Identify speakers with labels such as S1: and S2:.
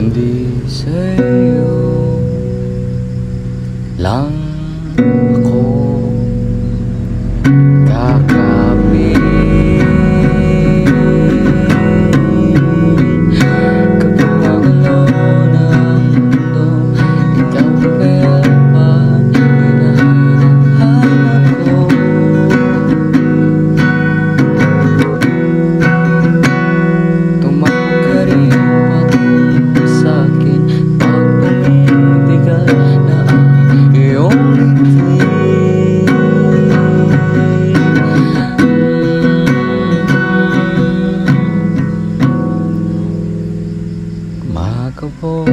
S1: kundi sa'yo lang ako kakapit. Kapag magulo ng mundo, ikaw kaya pa hinahanap ko. Tumakbo ka rin patungo sa'kin pag bumibigat na ang iyong ngiti. Kumakabo